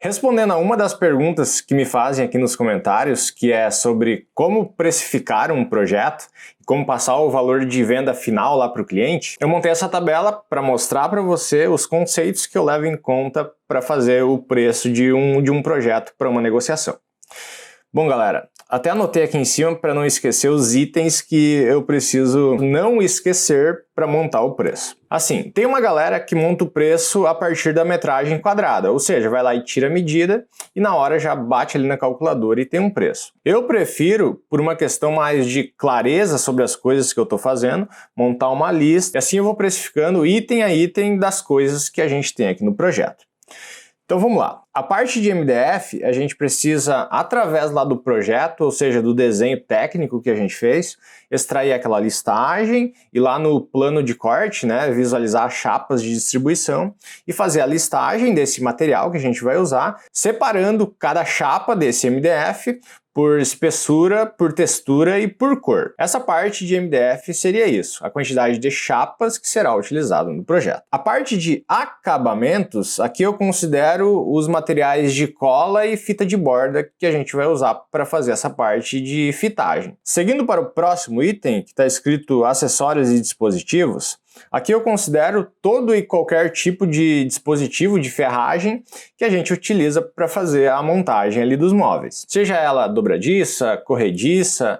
Respondendo a uma das perguntas que me fazem aqui nos comentários, que é sobre como precificar um projeto e como passar o valor de venda final lá para o cliente, eu montei essa tabela para mostrar para você os conceitos que eu levo em conta para fazer o preço de um projeto para uma negociação. Bom, galera, até anotei aqui em cima para não esquecer os itens que eu preciso não esquecer para montar o preço. Assim, tem uma galera que monta o preço a partir da metragem quadrada, ou seja, vai lá e tira a medida e na hora já bate ali na calculadora e tem um preço. Eu prefiro, por uma questão mais de clareza sobre as coisas que eu estou fazendo, montar uma lista e assim eu vou precificando item a item das coisas que a gente tem aqui no projeto. Então vamos lá. A parte de MDF, a gente precisa, através lá do projeto, ou seja, do desenho técnico que a gente fez, extrair aquela listagem e lá no plano de corte, né, visualizar as chapas de distribuição e fazer a listagem desse material que a gente vai usar, separando cada chapa desse MDF por espessura, por textura e por cor. Essa parte de MDF seria isso, a quantidade de chapas que será utilizado no projeto. A parte de acabamentos, aqui eu considero os materiais de cola e fita de borda que a gente vai usar para fazer essa parte de fitagem. Seguindo para o próximo item, que está escrito acessórios e dispositivos, aqui eu considero todo e qualquer tipo de dispositivo de ferragem que a gente utiliza para fazer a montagem ali dos móveis. Seja ela dobradiça, corrediça,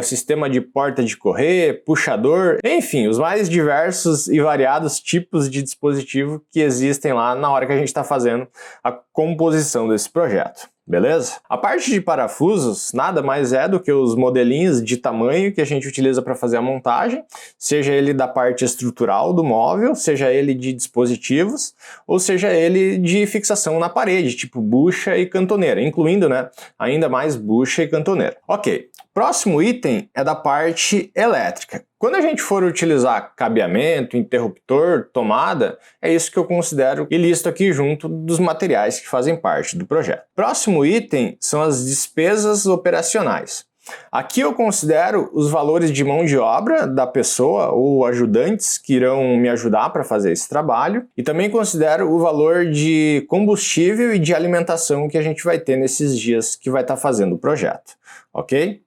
sistema de porta de correr, puxador, enfim, os mais diversos e variados tipos de dispositivo que existem lá na hora que a gente está fazendo a composição desse projeto. Beleza? A parte de parafusos nada mais é do que os modelinhos de tamanho que a gente utiliza para fazer a montagem, seja ele da parte estrutural do móvel, seja ele de dispositivos, ou seja ele de fixação na parede, tipo bucha e cantoneira, incluindo, né, ainda mais bucha e cantoneira. Ok, próximo item é da parte elétrica. Quando a gente for utilizar cabeamento, interruptor, tomada, é isso que eu considero e listo aqui junto dos materiais que fazem parte do projeto. Próximo item são as despesas operacionais. Aqui eu considero os valores de mão de obra da pessoa ou ajudantes que irão me ajudar para fazer esse trabalho e também considero o valor de combustível e de alimentação que a gente vai ter nesses dias que vai estar fazendo o projeto, ok?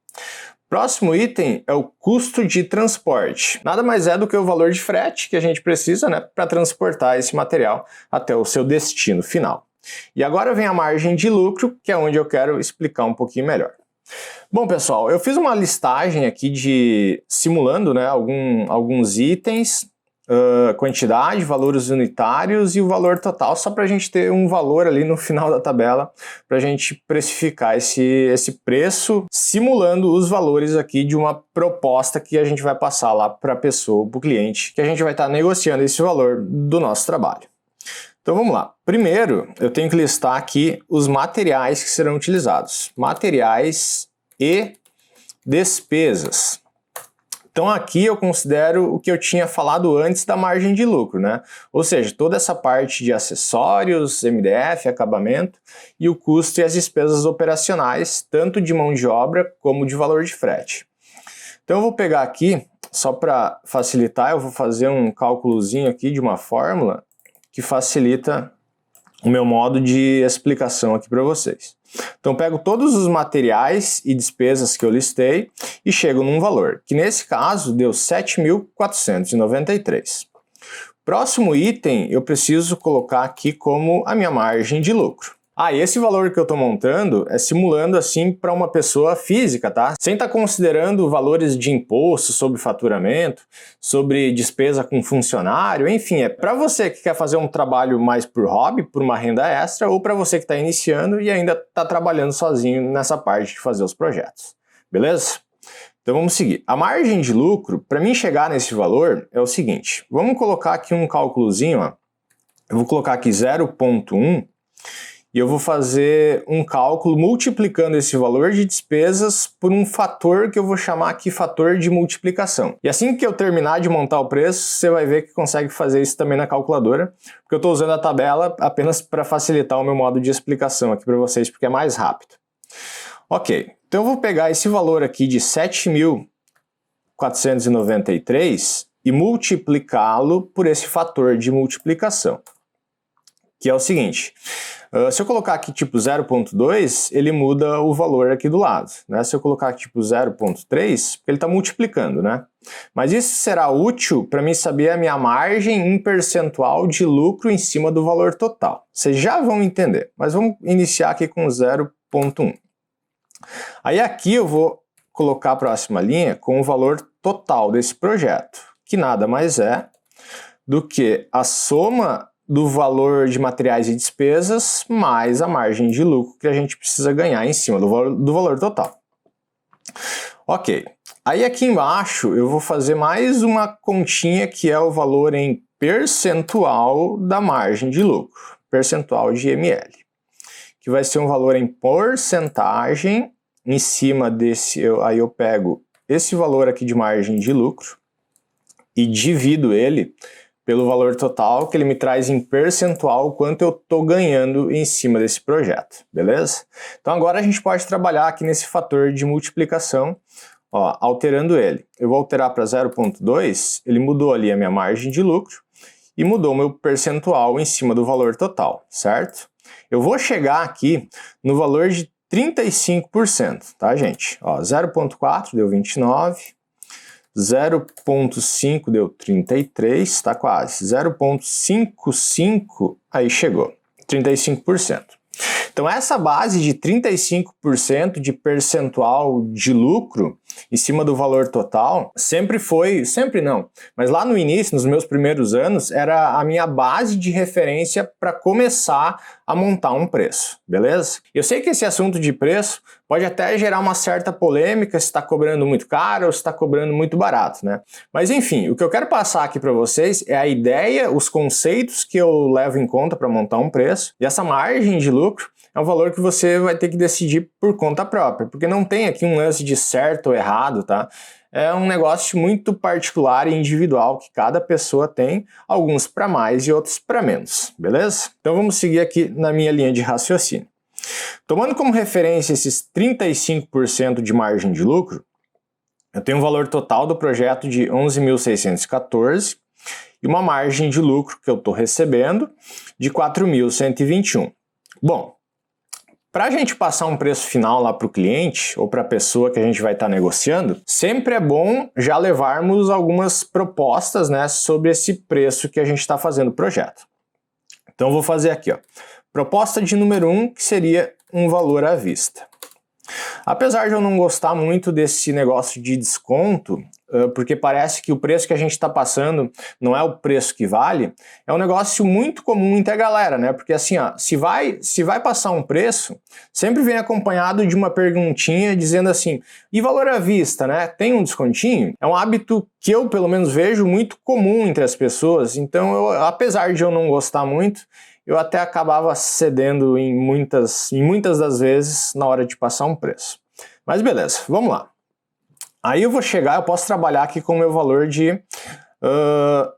Próximo item é o custo de transporte. Nada mais é do que o valor de frete que a gente precisa, né, para transportar esse material até o seu destino final. E agora vem a margem de lucro, que é onde eu quero explicar um pouquinho melhor. Bom, pessoal, eu fiz uma listagem aqui simulando, né, alguns itens, quantidade, valores unitários e o valor total, só para a gente ter um valor ali no final da tabela, para a gente precificar esse preço, simulando os valores aqui de uma proposta que a gente vai passar lá para a pessoa, para o cliente, que a gente vai estar negociando esse valor do nosso trabalho. Então vamos lá. Primeiro, eu tenho que listar aqui os materiais que serão utilizados. Materiais e despesas. Então aqui eu considero o que eu tinha falado antes da margem de lucro, né? Ou seja, toda essa parte de acessórios, MDF, acabamento e o custo e as despesas operacionais, tanto de mão de obra como de valor de frete. Então eu vou pegar aqui, só para facilitar, eu vou fazer um cálculozinho aqui de uma fórmula que facilita o meu modo de explicação aqui para vocês. Então pego todos os materiais e despesas que eu listei e chego num valor, que nesse caso deu 7.493. Próximo item eu preciso colocar aqui como a minha margem de lucro. E esse valor que eu estou montando é simulando assim para uma pessoa física, tá? Sem estar considerando valores de imposto sobre faturamento, sobre despesa com funcionário, enfim, é para você que quer fazer um trabalho mais por hobby, por uma renda extra, ou para você que está iniciando e ainda está trabalhando sozinho nessa parte de fazer os projetos, beleza? Então vamos seguir. A margem de lucro, para mim chegar nesse valor, é o seguinte, vamos colocar aqui um cálculozinho, ó. Eu vou colocar aqui 0,1 e eu vou fazer um cálculo multiplicando esse valor de despesas por um fator que eu vou chamar aqui fator de multiplicação. E assim que eu terminar de montar o preço, você vai ver que consegue fazer isso também na calculadora, porque eu estou usando a tabela apenas para facilitar o meu modo de explicação aqui para vocês, porque é mais rápido. Ok, então eu vou pegar esse valor aqui de 7.493 e multiplicá-lo por esse fator de multiplicação. que é o seguinte. Se eu colocar aqui tipo 0.2, ele muda o valor aqui do lado, né? Se eu colocar aqui tipo 0.3, ele está multiplicando, né? Mas isso será útil para mim saber a minha margem em percentual de lucro em cima do valor total. Vocês já vão entender, mas vamos iniciar aqui com 0.1. Aí aqui eu vou colocar a próxima linha com o valor total desse projeto, que nada mais é do que a soma do valor de materiais e despesas mais a margem de lucro que a gente precisa ganhar em cima do valor total. Ok, aí aqui embaixo eu vou fazer mais uma continha que é o valor em percentual da margem de lucro, percentual de ml, que vai ser um valor em porcentagem em cima desse, aí eu pego esse valor aqui de margem de lucro e divido ele pelo valor total, que ele me traz em percentual o quanto eu estou ganhando em cima desse projeto, beleza? Então agora a gente pode trabalhar aqui nesse fator de multiplicação, ó, alterando ele. Eu vou alterar para 0.2, ele mudou ali a minha margem de lucro e mudou o meu percentual em cima do valor total, certo? Eu vou chegar aqui no valor de 35%, tá, gente? 0.4 deu 29%, 0.5 deu 33, tá quase. 0.55, aí chegou, 35%. Então essa base de 35% de percentual de lucro em cima do valor total, sempre não, mas lá no início, nos meus primeiros anos, era a minha base de referência para começar a montar um preço, beleza? Eu sei que esse assunto de preço pode até gerar uma certa polêmica, se está cobrando muito caro ou se está cobrando muito barato, né? Mas enfim, o que eu quero passar aqui para vocês é a ideia, os conceitos que eu levo em conta para montar um preço, e essa margem de lucro é um valor que você vai ter que decidir por conta própria, porque não tem aqui um lance de certo ou errado, tá? É um negócio muito particular e individual que cada pessoa tem, alguns para mais e outros para menos, beleza? Então vamos seguir aqui na minha linha de raciocínio. Tomando como referência esses 35% de margem de lucro, eu tenho um valor total do projeto de 11.614 e uma margem de lucro que eu estou recebendo de 4.121. Bom, para a gente passar um preço final lá para o cliente ou para a pessoa que a gente vai estar negociando, sempre é bom já levarmos algumas propostas, né, sobre esse preço que a gente está fazendo o projeto. Então eu vou fazer aqui, ó, proposta de número 1, que seria um valor à vista. Apesar de eu não gostar muito desse negócio de desconto, porque parece que o preço que a gente está passando não é o preço que vale, é um negócio muito comum entre a galera, né? Porque assim, ó, se vai passar um preço, sempre vem acompanhado de uma perguntinha dizendo assim, e valor à vista, né? Tem um descontinho? É um hábito que eu, pelo menos, vejo muito comum entre as pessoas, então apesar de eu não gostar muito, eu até acabava cedendo em muitas das vezes na hora de passar um preço. Mas beleza, vamos lá. Aí eu posso trabalhar aqui com o meu valor de,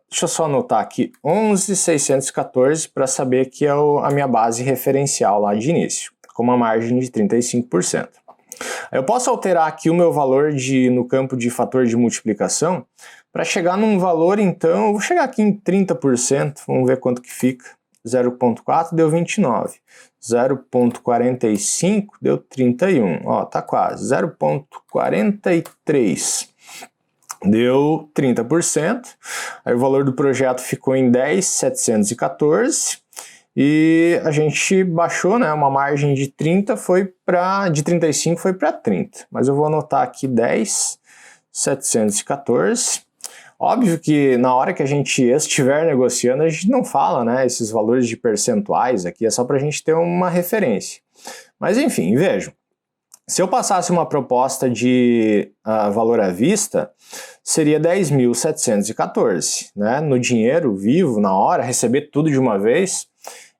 deixa eu só anotar aqui, 11.614 para saber que é a minha base referencial lá de início, com uma margem de 35%. Aí eu posso alterar aqui o meu valor no campo de fator de multiplicação para chegar num valor, então, eu vou chegar aqui em 30%, vamos ver quanto que fica. 0.4 deu 29, 0.45 deu 31, ó, tá quase, 0.43 deu 30%, aí o valor do projeto ficou em 10.714 e a gente baixou, né, uma margem de 35 foi para 30, mas eu vou anotar aqui 10.714. Óbvio que na hora que a gente estiver negociando, a gente não fala, né, esses valores de percentuais aqui, é só para a gente ter uma referência. Mas enfim, vejam, se eu passasse uma proposta de valor à vista, seria 10.714, né, no dinheiro vivo, na hora, receber tudo de uma vez.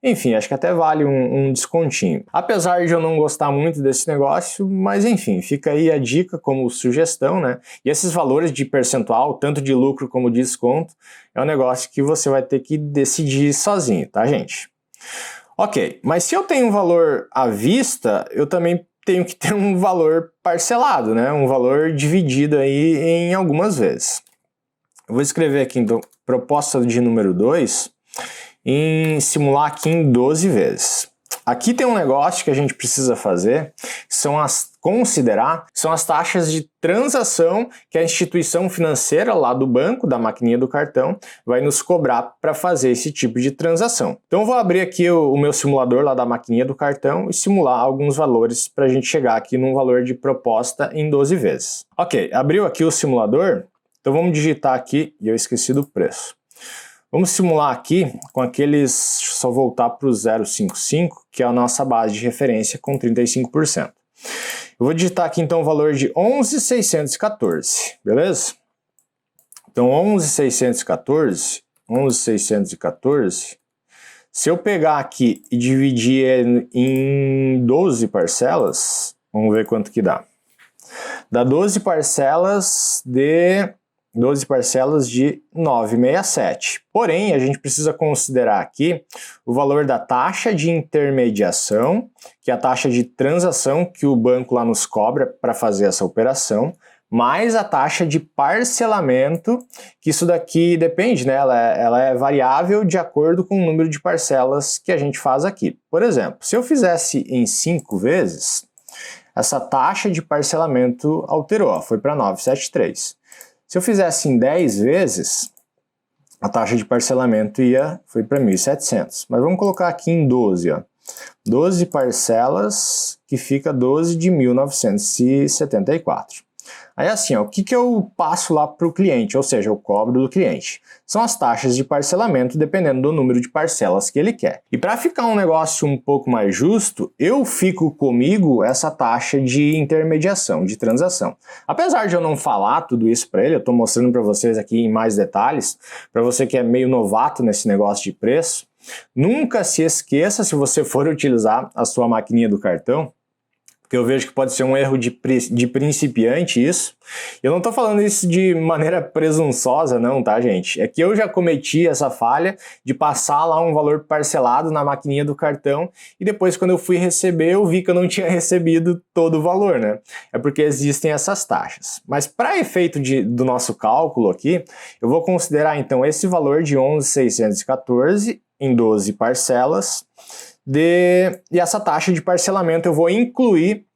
Enfim, acho que até vale um descontinho. Apesar de eu não gostar muito desse negócio, mas enfim, fica aí a dica como sugestão, né? E esses valores de percentual, tanto de lucro como de desconto, é um negócio que você vai ter que decidir sozinho, tá, gente? Ok, mas se eu tenho um valor à vista, eu também tenho que ter um valor parcelado, né? Um valor dividido aí em algumas vezes. Eu vou escrever aqui, então, proposta de número 2, em simular aqui em 12 vezes. Aqui tem um negócio que a gente precisa fazer, que são considerar as taxas de transação que a instituição financeira lá do banco, da maquininha do cartão, vai nos cobrar para fazer esse tipo de transação. Então eu vou abrir aqui o meu simulador lá da maquininha do cartão e simular alguns valores para a gente chegar aqui num valor de proposta em 12 vezes. Ok, abriu aqui o simulador, então vamos digitar aqui, e eu esqueci do preço. Vamos simular aqui com aqueles, só voltar para o 0,55, que é a nossa base de referência com 35%. Eu vou digitar aqui então o valor de 11.614, beleza? Então 11.614, se eu pegar aqui e dividir ele em 12 parcelas, vamos ver quanto que dá. Dá 12 parcelas de 9,67. Porém, a gente precisa considerar aqui o valor da taxa de intermediação, que é a taxa de transação que o banco lá nos cobra para fazer essa operação, mais a taxa de parcelamento, que isso daqui depende, né? Ela é variável de acordo com o número de parcelas que a gente faz aqui. Por exemplo, se eu fizesse em 5 vezes, essa taxa de parcelamento alterou, foi para 9,73. Se eu fizesse em 10 vezes, a taxa de parcelamento foi para 1.700. Mas vamos colocar aqui em 12, ó. 12 parcelas, que fica 12 de 1.974. Aí assim, ó, o que eu passo lá para o cliente, ou seja, eu cobro do cliente? São as taxas de parcelamento dependendo do número de parcelas que ele quer. E para ficar um negócio um pouco mais justo, eu fico comigo essa taxa de intermediação, de transação. Apesar de eu não falar tudo isso para ele, eu estou mostrando para vocês aqui em mais detalhes, para você que é meio novato nesse negócio de preço, nunca se esqueça, se você for utilizar a sua maquininha do cartão, porque eu vejo que pode ser um erro de principiante isso. Eu não estou falando isso de maneira presunçosa não, tá, gente? É que eu já cometi essa falha de passar lá um valor parcelado na maquininha do cartão e depois quando eu fui receber eu vi que eu não tinha recebido todo o valor, né? É porque existem essas taxas. Mas para efeito do nosso cálculo aqui, eu vou considerar então esse valor de 11.614 em 12 parcelas, e essa taxa de parcelamento eu vou incluir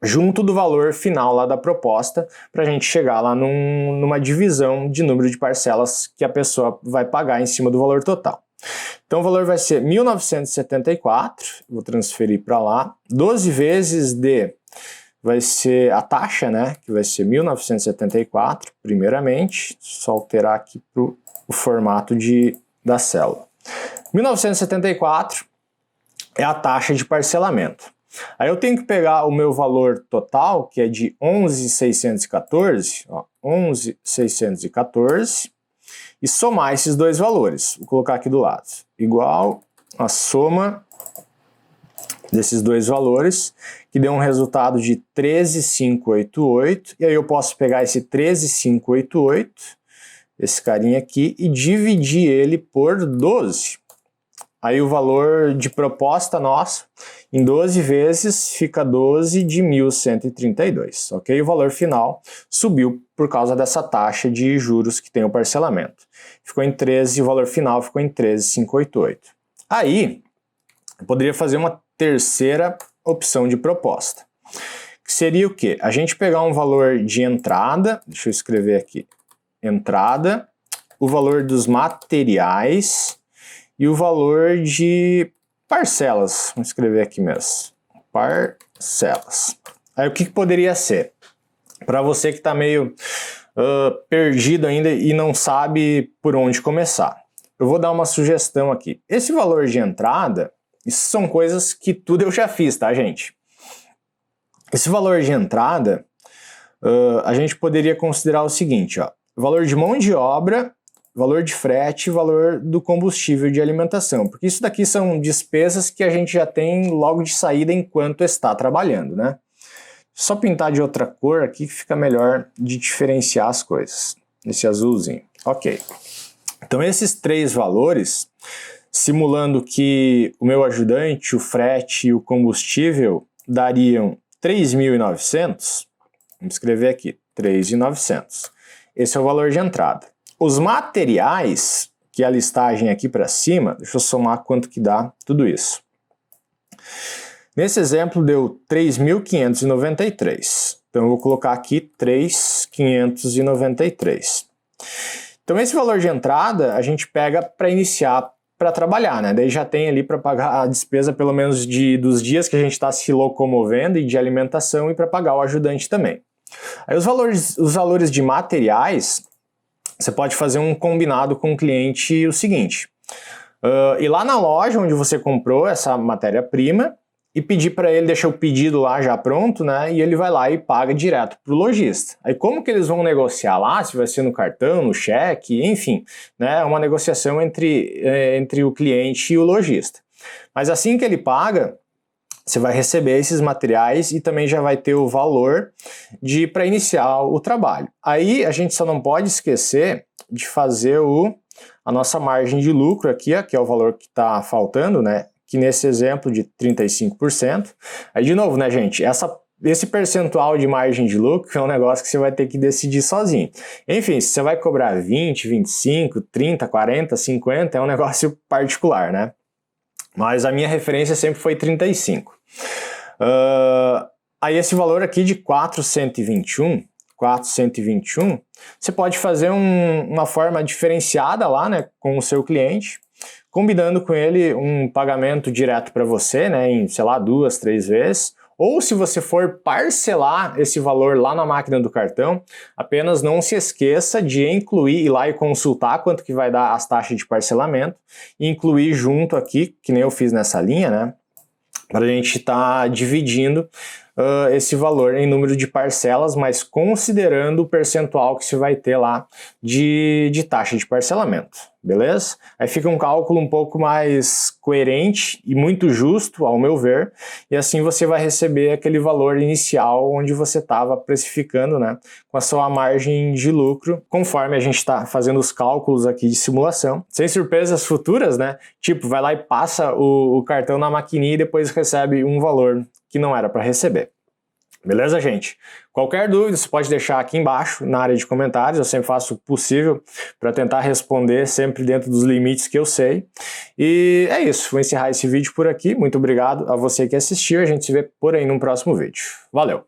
junto do valor final lá da proposta para a gente chegar lá numa divisão de número de parcelas que a pessoa vai pagar em cima do valor total. Então o valor vai ser 1.974, vou transferir para lá, 12 vezes vai ser a taxa, né, que vai ser 1.974, primeiramente, só alterar aqui para o formato da célula. 1.974 é a taxa de parcelamento. Aí eu tenho que pegar o meu valor total, que é de 11.614, 11.614, e somar esses dois valores. Vou colocar aqui do lado. Igual a soma desses dois valores, que deu um resultado de 13.588, e aí eu posso pegar esse 13.588, esse carinha aqui, e dividir ele por 12. Aí o valor de proposta nosso, em 12 vezes, fica 12 de 1.132, ok? O valor final subiu por causa dessa taxa de juros que tem o parcelamento. Ficou em 13, o valor final ficou em 13.588. Aí, eu poderia fazer uma terceira opção de proposta, que seria o quê? A gente pegar um valor de entrada, deixa eu escrever aqui, entrada, o valor dos materiais e o valor de parcelas. Vamos escrever aqui mesmo. Parcelas. Aí o que poderia ser? Para você que está meio perdido ainda e não sabe por onde começar. Eu vou dar uma sugestão aqui. Esse valor de entrada, isso são coisas que tudo eu já fiz, tá, gente? Esse valor de entrada, a gente poderia considerar o seguinte, ó. Valor de mão de obra, valor de frete e valor do combustível de alimentação, porque isso daqui são despesas que a gente já tem logo de saída enquanto está trabalhando, né? Só pintar de outra cor aqui que fica melhor de diferenciar as coisas. Esse azulzinho. Ok. Então esses três valores, simulando que o meu ajudante, o frete e o combustível dariam 3.900, vamos escrever aqui, 3.900. Esse é o valor de entrada. Os materiais, que é a listagem aqui para cima, deixa eu somar quanto que dá tudo isso. Nesse exemplo deu 3.593. Então eu vou colocar aqui 3.593. Então esse valor de entrada a gente pega para iniciar para trabalhar, né? Daí já tem ali para pagar a despesa pelo menos dos dias que a gente está se locomovendo e de alimentação e para pagar o ajudante também. Aí os valores de materiais, você pode fazer um combinado com o cliente o seguinte, ir lá na loja onde você comprou essa matéria-prima e pedir para ele deixar o pedido lá já pronto, né? E ele vai lá e paga direto para o lojista. Aí como que eles vão negociar lá? Se vai ser no cartão, no cheque, enfim, né? É uma negociação entre o cliente e o lojista. Mas assim que ele paga, você vai receber esses materiais e também já vai ter o valor para iniciar o trabalho. Aí a gente só não pode esquecer de fazer a nossa margem de lucro aqui, ó, que é o valor que está faltando, né? Que nesse exemplo de 35%. Aí de novo, né, gente, esse percentual de margem de lucro é um negócio que você vai ter que decidir sozinho. Enfim, se você vai cobrar 20, 25, 30, 40, 50, é um negócio particular, né? Mas a minha referência sempre foi 35. Aí esse valor aqui de 421, você pode fazer uma forma diferenciada lá, né, com o seu cliente, combinando com ele um pagamento direto para você, né, em, sei lá, 2, 3 vezes, ou se você for parcelar esse valor lá na máquina do cartão, apenas não se esqueça de ir lá e consultar quanto que vai dar as taxas de parcelamento e incluir junto aqui, que nem eu fiz nessa linha, né, para a gente estar dividindo esse valor em número de parcelas, mas considerando o percentual que você vai ter lá de taxa de parcelamento, beleza? Aí fica um cálculo um pouco mais coerente e muito justo, ao meu ver, e assim você vai receber aquele valor inicial onde você estava precificando, né, com a sua margem de lucro, conforme a gente está fazendo os cálculos aqui de simulação, sem surpresas futuras, né? Tipo, vai lá e passa o cartão na maquininha e depois recebe um valor que não era para receber. Beleza, gente? Qualquer dúvida você pode deixar aqui embaixo na área de comentários, eu sempre faço o possível para tentar responder sempre dentro dos limites que eu sei. E é isso, vou encerrar esse vídeo por aqui, muito obrigado a você que assistiu, a gente se vê por aí num próximo vídeo. Valeu!